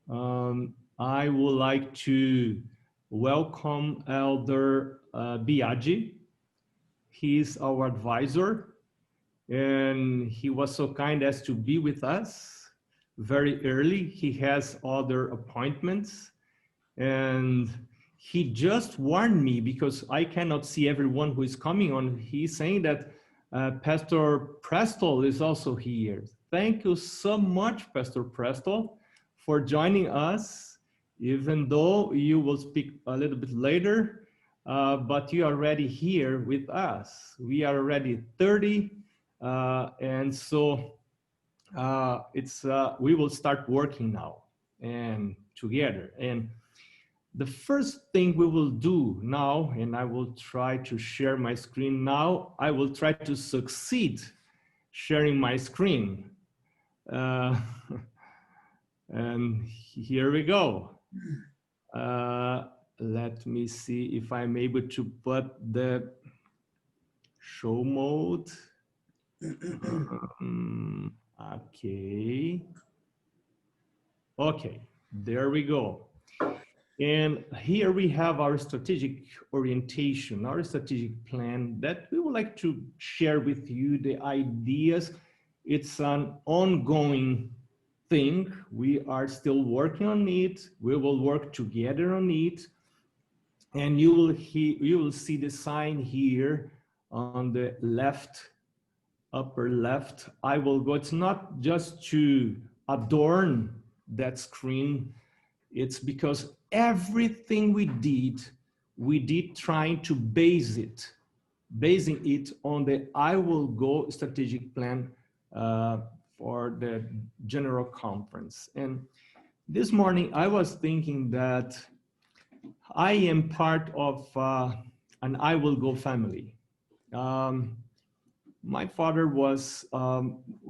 I would like to welcome Elder Biagi. He's our advisor, and he was so kind as to be with us very early. He has other appointments, and he just warned me because I cannot see everyone who is coming on. He's saying that Pastor Prestol is also here. Thank you so much, Pastor Prestol, for joining us, even though you will speak a little bit later, but you are already here with us. We are already 30, and so we will start working now and together. And the first thing we will do now, and I will try to share my screen now, I will try to succeed sharing my screen. And here we go. Let me see if I'm able to put the show mode. Okay, there we go. And here we have our strategic orientation, our strategic plan that we would like to share with you the ideas. It's an ongoing thing. We are still working on it. We will work together on it. And you will see the sign here on the left, upper left. I will go, it's not just to adorn that screen. It's because everything we did trying to basing it on the I Will Go strategic plan for the general conference. And this morning I was thinking that I am part of an I Will Go family. My father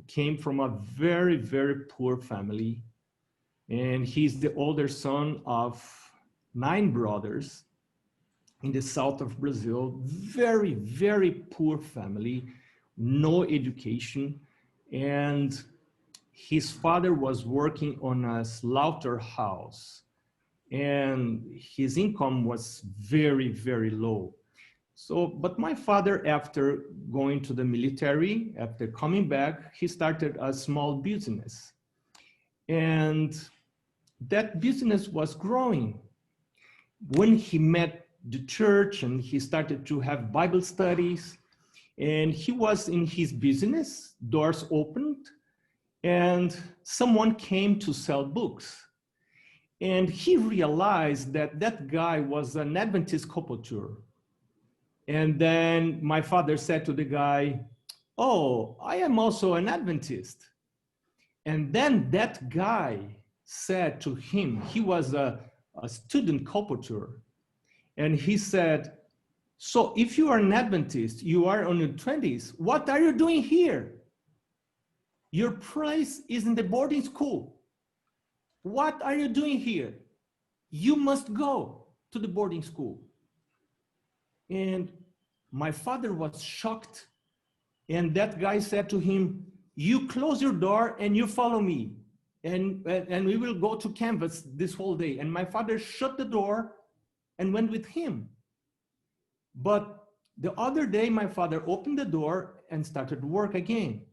came from a very, very poor family. And he's the older son of 9 brothers in the south of Brazil. Very, very poor family, no education. And his father was working on a slaughterhouse, and his income was very, very low. So, but my father, after going to the military, after coming back, he started a small business. And that business was growing. When he met the church and he started to have Bible studies, and he was in his business, doors opened, and someone came to sell books. And he realized that that guy was an Adventist colporteur. And then my father said to the guy, "Oh, I am also an Adventist." And then that guy said to him, he was a student colporteur, and he said, "So if you are an Adventist, you are on your 20s, what are you doing here? Your place is in the boarding school. What are you doing here? You must go to the boarding school." And my father was shocked. And that guy said to him, "You close your door and you follow me. And we will go to canvas this whole day." And my father shut the door and went with him. But the other day, my father opened the door and started work again.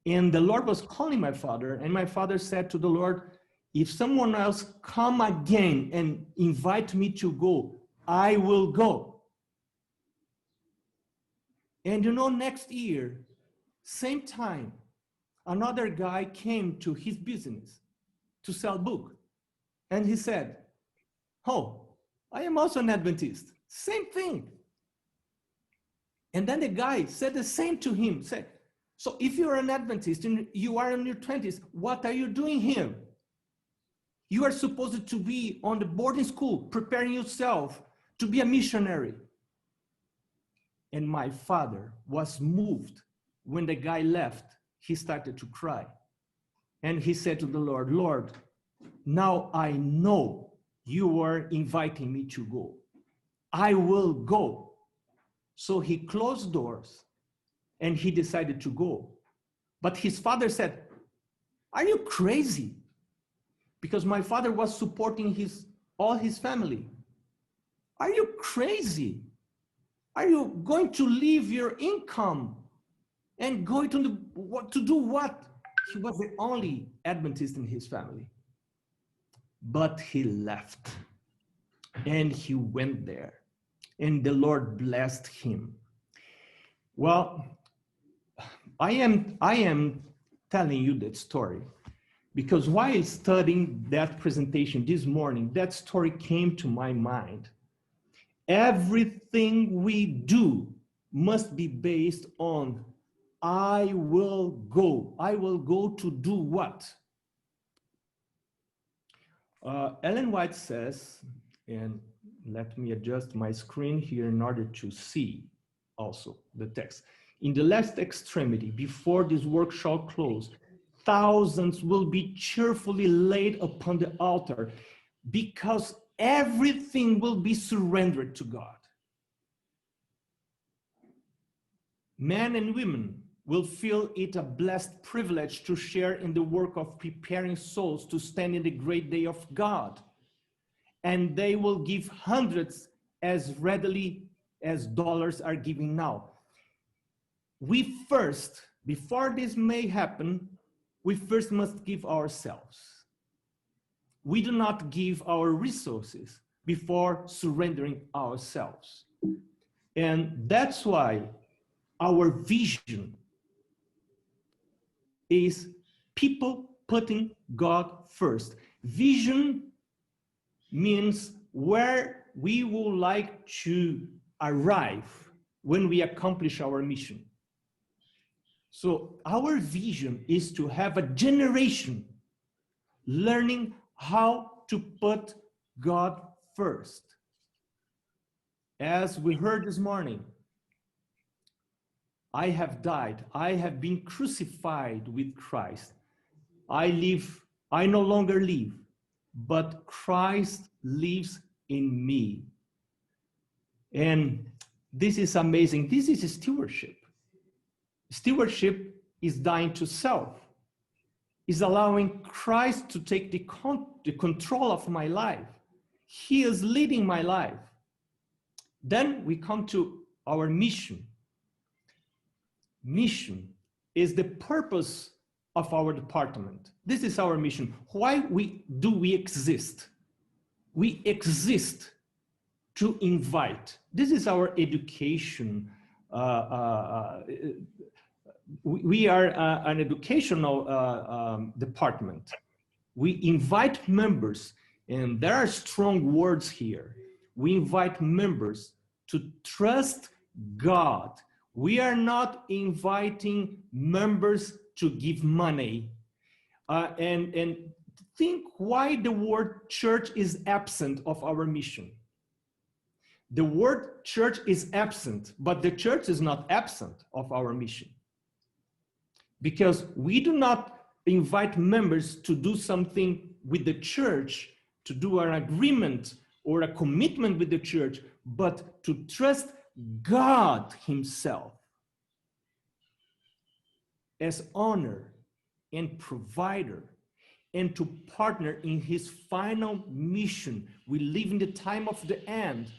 And the Lord was calling my father, and my father said to the Lord, "If someone else come again and invite me to go, I will go." And you know, next year, same time, another guy came to his business to sell book. And he said, "Oh, I am also an Adventist." Same thing. And then the guy said the same to him, said, "So if you're an Adventist and you are in your 20s, what are you doing here? You are supposed to be on the boarding school, preparing yourself to be a missionary." And my father was moved. When the guy left, he started to cry. And he said to the Lord, "Lord, now I know you are inviting me to go. I will go." So he closed doors and he decided to go. But his father said, "Are you crazy? because my father was supporting all his family. Are you crazy? Are you going to leave your income and going to do what? He was the only Adventist in his family. But he left and he went there and the Lord blessed him. Well, I am telling you that story because while studying that presentation this morning, that story came to my mind. Everything we do must be based on I will go. I will go to do what? Ellen White says, and let me adjust my screen here in order to see also the text. In the last extremity, before this work shall close, thousands will be cheerfully laid upon the altar because everything will be surrendered to God. Men and women will feel it a blessed privilege to share in the work of preparing souls to stand in the great day of God. And they will give hundreds as readily as dollars are given now. We first, before this may happen, we first must give ourselves. We do not give our resources before surrendering ourselves. And that's why our vision is people putting God first. Vision means where we would like to arrive when we accomplish our mission. So our vision is to have a generation learning how to put God first. As we heard this morning, I have died. I have been crucified with Christ. I no longer live, but Christ lives in me. And this is amazing. This is stewardship. Stewardship is dying to self, is allowing Christ to take the control of my life. He is leading my life. Then we come to our mission. Mission is the purpose of our department. This is our mission. Why do we exist? We exist to invite. This is our education. We are an educational department. We invite members, and there are strong words here. We invite members to trust God. We are not inviting members to give money. And think why the word church is absent of our mission. The word church is absent, but the church is not absent of our mission. Because we do not invite members to do something with the church, to do an agreement or a commitment with the church, but to trust God himself as owner and provider, and to partner in his final mission. We live in the time of the end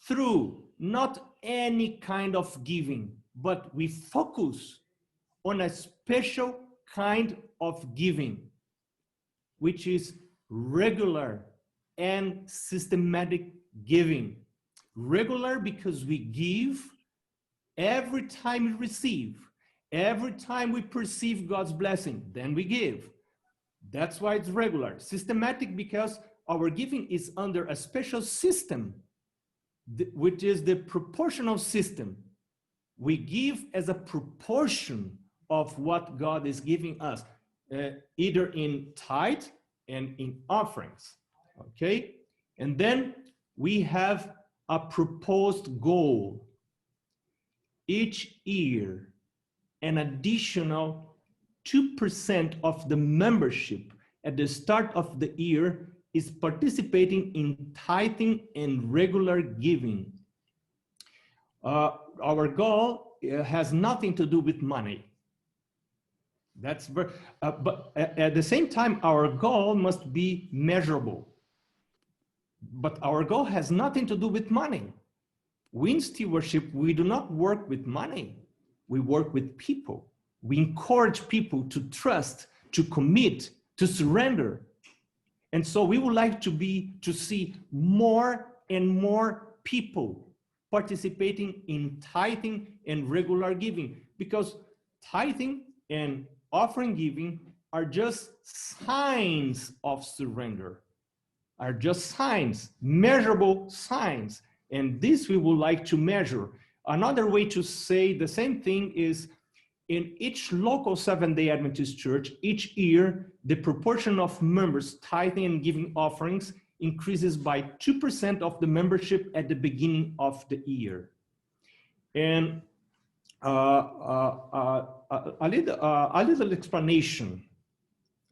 through not any kind of giving, but we focus on a special kind of giving, which is regular and systematic giving. Regular because we give every time we receive, every time we perceive God's blessing, then we give. That's why it's regular. Systematic because our giving is under a special system, which is the proportional system. We give as a proportion of what God is giving us, either in tithe and in offerings, okay? And then we have a proposed goal. Each year, an additional 2% of the membership at the start of the year is participating in tithing and regular giving. Our goal has nothing to do with money. That's very, but at the same time, our goal must be measurable. But our goal has nothing to do with money. We in stewardship, we do not work with money. We work with people. We encourage people to trust, to commit, to surrender. And so we would like to see more and more people participating in tithing and regular giving, because tithing and offering giving are just signs of surrender, are just signs, measurable signs. And this we would like to measure. Another way to say the same thing is, in each local Seventh-day Adventist church, each year, the proportion of members tithing and giving offerings increases by 2% of the membership at the beginning of the year. And a little explanation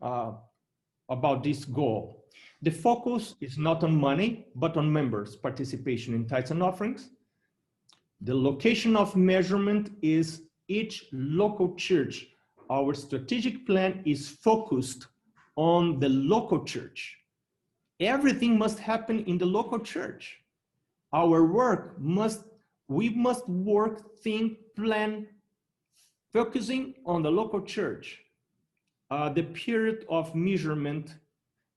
about this goal. The focus is not on money, but on members' participation in tithes and offerings. The location of measurement is each local church. Our strategic plan is focused on the local church. Everything must happen in the local church. Our work we must work, think, plan, focusing on the local church. The period of measurement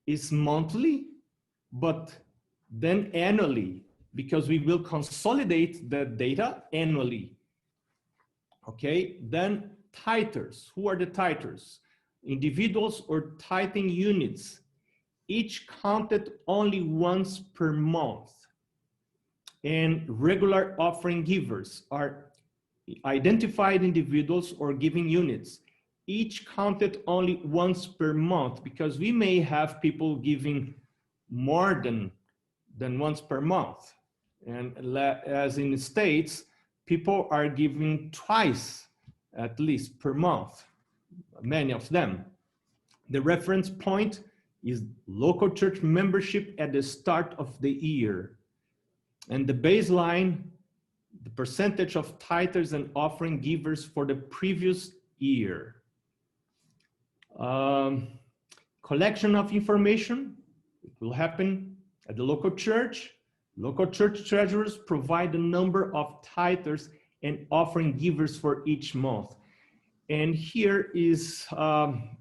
is monthly, but then annually, because we will consolidate the data annually. Okay, then tithers. Who are the tithers? Individuals or tithing units, each counted only once per month. And regular offering givers are identified individuals or giving units, each counted only once per month, because we may have people giving more than once per month. And as in the States, people are giving twice at least per month, many of them. The reference point is local church membership at the start of the year. And the baseline, the percentage of tithers and offering givers for the previous year. Collection of information, it will happen at the local church. Local church treasurers provide the number of tithers and offering givers for each month. And here is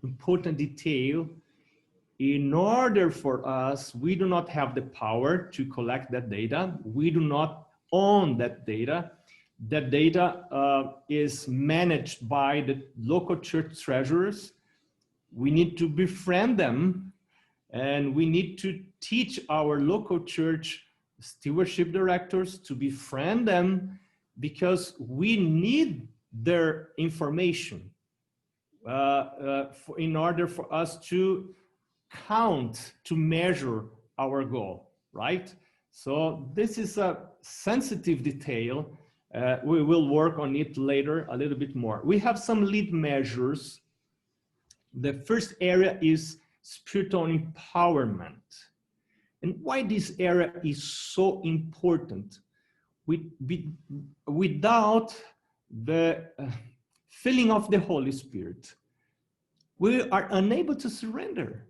important detail. In order for us, we do not have the power to collect that data. We do not own that data. That data is managed by the local church treasurers. We need to befriend them, and we need to teach our local church stewardship directors to befriend them, because we need their information in order for us to count, to measure our goal, right? So this is a sensitive detail. We will work on it later a little bit more. We have some lead measures. The first area is spiritual empowerment. And why this area is so important? Without the filling of the Holy Spirit, we are unable to surrender.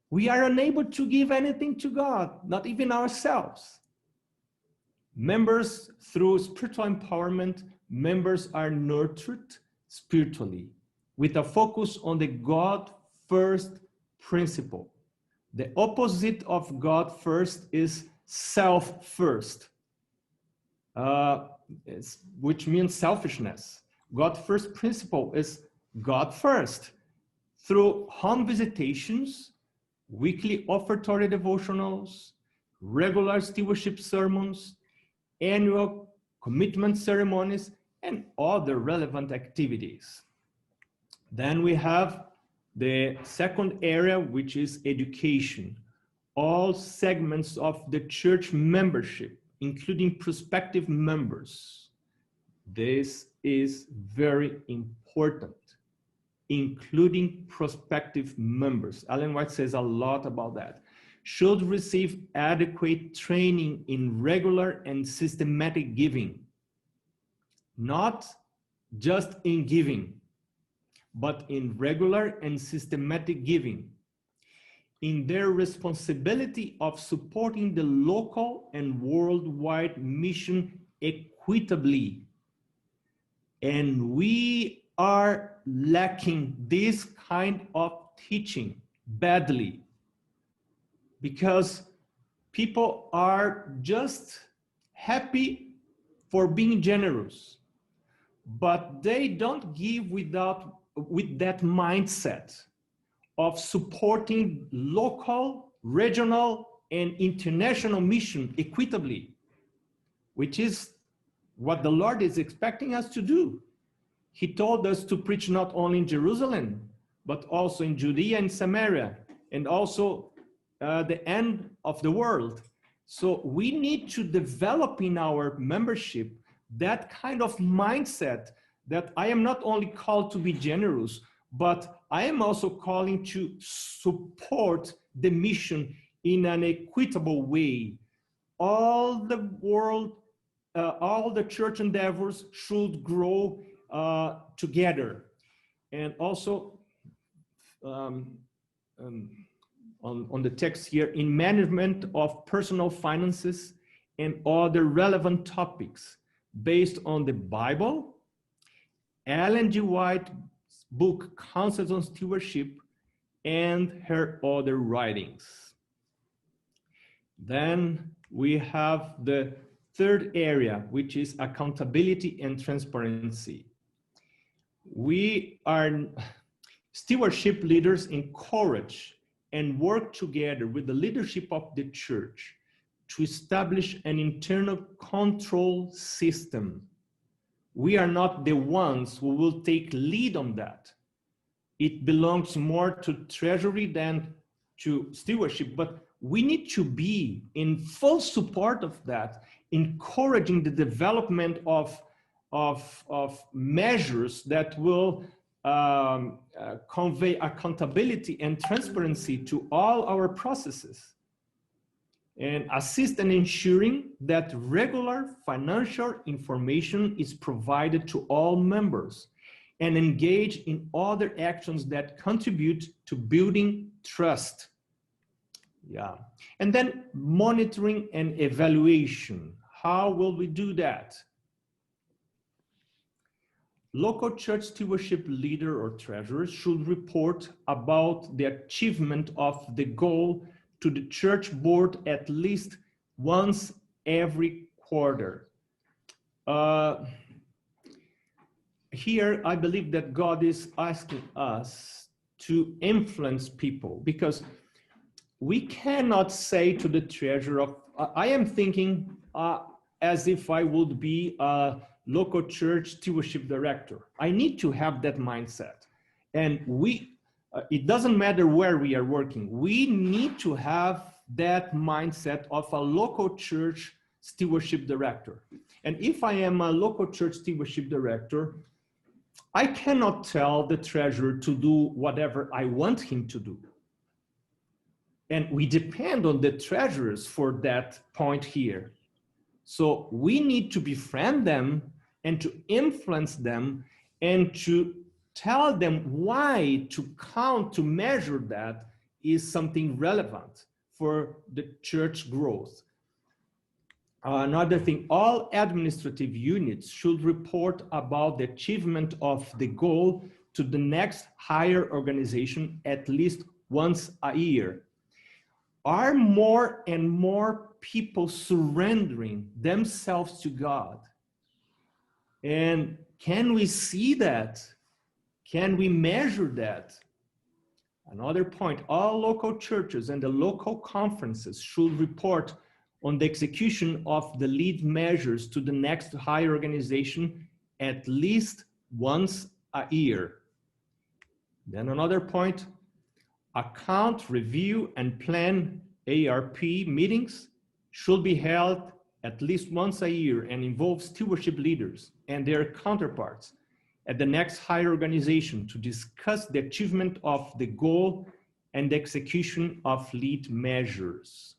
We are unable to give anything to God, not even ourselves. Members, through spiritual empowerment, members are nurtured spiritually with a focus on the God first principle. The opposite of God first is self first, which means selfishness. God first principle is God first. Through home visitations, weekly offertory devotionals, regular stewardship sermons, annual commitment ceremonies, and other relevant activities. Then we have the second area, which is education. All segments of the church membership, including prospective members. This is very important, including prospective members. Ellen White says a lot about that. Should receive adequate training in regular and systematic giving, not just in giving, but in regular and systematic giving, in their responsibility of supporting the local and worldwide mission equitably. And we are lacking this kind of teaching badly, because people are just happy for being generous, but they don't give with that mindset of supporting local, regional, and international mission equitably, which is what the Lord is expecting us to do. He told us to preach not only in Jerusalem, but also in Judea and Samaria, and also the end of the world. So we need to develop in our membership that kind of mindset that I am not only called to be generous, but I am also calling to support the mission in an equitable way. All the world, all the church endeavors should grow together. And also on the text here, in management of personal finances and other relevant topics based on the Bible, Ellen G. White's book, Counsels on Stewardship, and her other writings. Then we have the third area, which is accountability and transparency. We are stewardship leaders encourage and work together with the leadership of the church to establish an internal control system. We are not the ones who will take lead on that. It belongs more to treasury than to stewardship, but we need to be in full support of that, encouraging the development of measures that will convey accountability and transparency to all our processes, and assist in ensuring that regular financial information is provided to all members, and engage in other actions that contribute to building trust. Yeah. And then monitoring and evaluation. How will we do that? Local church stewardship leader or treasurer should report about the achievement of the goal to the church board at least once every quarter. Here, I believe that God is asking us to influence people, because we cannot say to the treasurer, I am thinking as if I would be a local church stewardship director. I need to have that mindset. And it doesn't matter where we are working. We need to have that mindset of a local church stewardship director. And if I am a local church stewardship director, I cannot tell the treasurer to do whatever I want him to do. And we depend on the treasurers for that point here. So we need to befriend them and to influence them and to tell them why to count, to measure that is something relevant for the church growth. Another thing, all administrative units should report about the achievement of the goal to the next higher organization at least once a year. Are more and more people surrendering themselves to God? And can we see that? Can we measure that? Another point, all local churches and the local conferences should report on the execution of the lead measures to the next higher organization at least once a year. Then another point, account, review, and plan ARP meetings should be held at least once a year and involve stewardship leaders and their counterparts at the next higher organization to discuss the achievement of the goal and the execution of lead measures.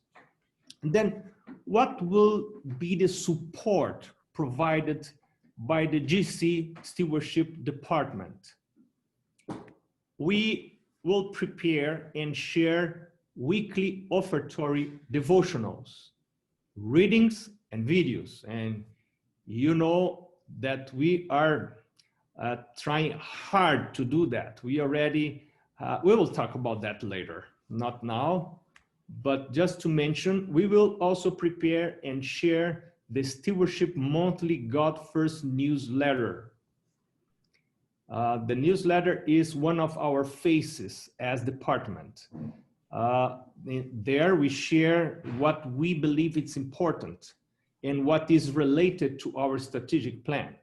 And then what will be the support provided by the GC Stewardship Department? we will prepare and share weekly offertory devotionals, readings, and videos. And you know that we are trying hard to do that. We will talk about that later, not now, but just to mention, we will also prepare and share the Stewardship Monthly God First newsletter. The newsletter is one of our faces as department. There we share what we believe it's important and what is related to our strategic plan.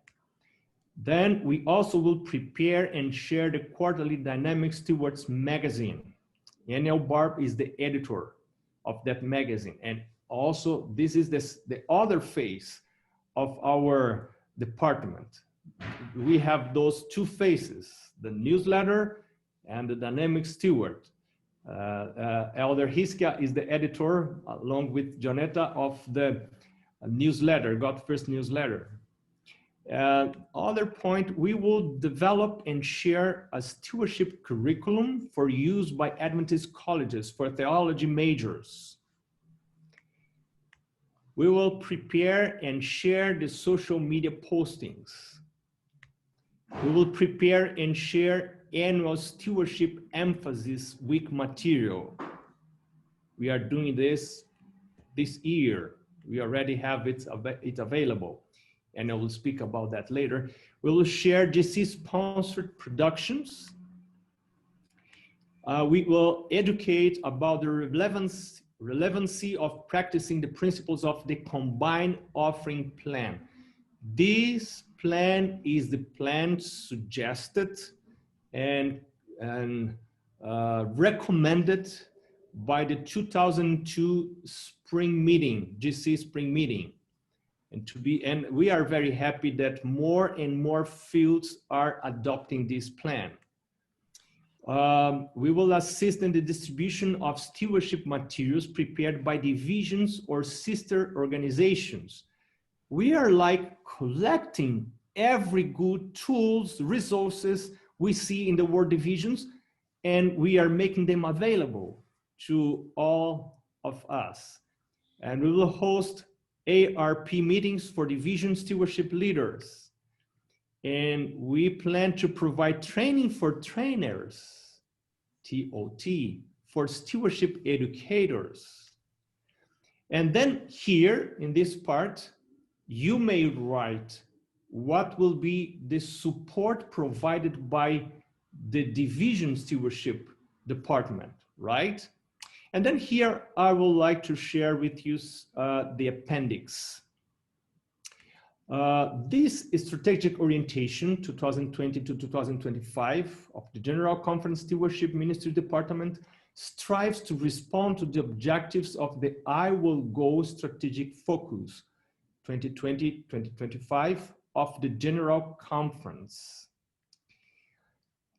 Then we also will prepare and share the quarterly Dynamic Stewards magazine. Daniel Barb is the editor of that magazine. And also this is the other face of our department. We have those two faces, the newsletter and the Dynamic Steward. Elder Hiskia is the editor, along with Jonetta, of the newsletter, God First newsletter. Other point, we will develop and share a stewardship curriculum for use by Adventist colleges for theology majors. We will prepare and share the social media postings. We will prepare and share annual Stewardship Emphasis Week material. We are doing this year. We already have it available, and I will speak about that later. We will share GC-sponsored productions. We will educate about the relevancy of practicing the principles of the combined offering plan. This plan is the plan suggested and recommended by the 2002 spring meeting, GC spring meeting. And we are very happy that more and more fields are adopting this plan. We will assist in the distribution of stewardship materials prepared by divisions or sister organizations. We are like collecting every good tools, resources we see in the world divisions, and we are making them available to all of us. And we will host ARP meetings for division stewardship leaders. And we plan to provide training for trainers, TOT, for stewardship educators. And then here in this part, you may write what will be the support provided by the division stewardship department, right? And then here I would like to share with you the appendix. This strategic orientation 2020 to 2025 of the General Conference Stewardship Ministries Department strives to respond to the objectives of the I Will Go strategic focus 2020-2025 of the General Conference.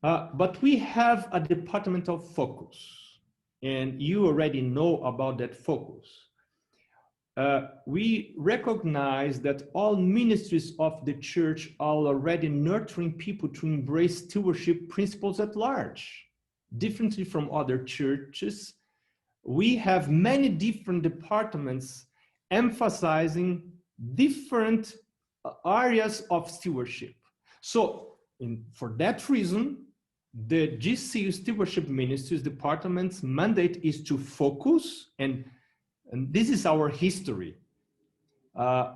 But we have a departmental focus, and you already know about that focus. We recognize that all ministries of the church are already nurturing people to embrace stewardship principles at large. Differently from other churches, we have many different departments emphasizing different areas of stewardship. So for that reason, the GC Stewardship Ministries Department's mandate is to focus, and this is our history.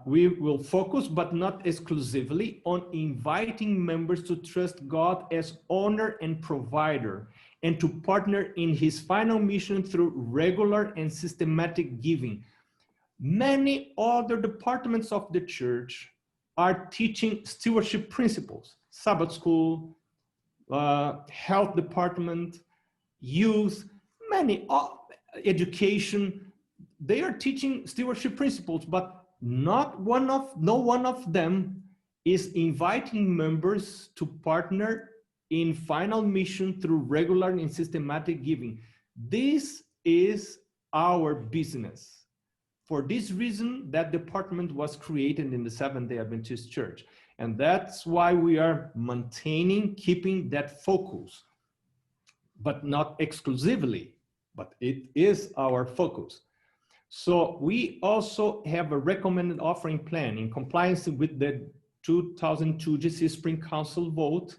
We will focus, but not exclusively, on inviting members to trust God as owner and provider, and to partner in his final mission through regular and systematic giving. Many other departments of the church are teaching stewardship principles, Sabbath school, health department, youth, many education. They are teaching stewardship principles, but no one of them is inviting members to partner in final mission through regular and systematic giving. This is our business. For this reason, that department was created in the Seventh-day Adventist Church. And that's why we are keeping that focus. but not exclusively, but it is our focus. So we also have a recommended offering plan in compliance with the 2002 GC Spring Council vote.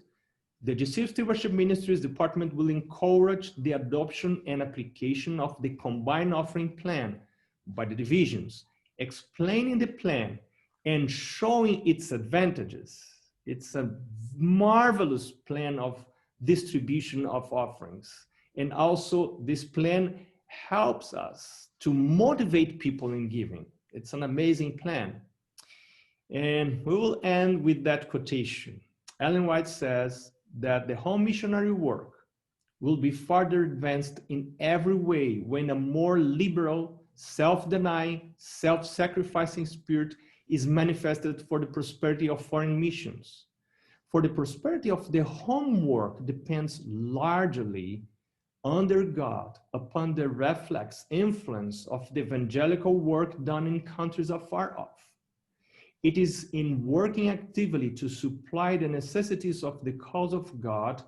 The GC Stewardship Ministries Department will encourage the adoption and application of the combined offering plan by the divisions, explaining the plan and showing its advantages. It's a marvelous plan of distribution of offerings. And also this plan helps us to motivate people in giving. It's an amazing plan. And we will end with that quotation. Ellen White says that the home missionary work will be further advanced in every way when a more liberal, self-denying, self-sacrificing spirit is manifested for the prosperity of foreign missions. For the prosperity of the home work depends largely under God upon the reflex influence of the evangelical work done in countries afar off. It is in working actively to supply the necessities of the cause of God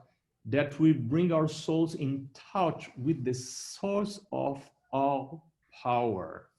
that we bring our souls in touch with the source of all power.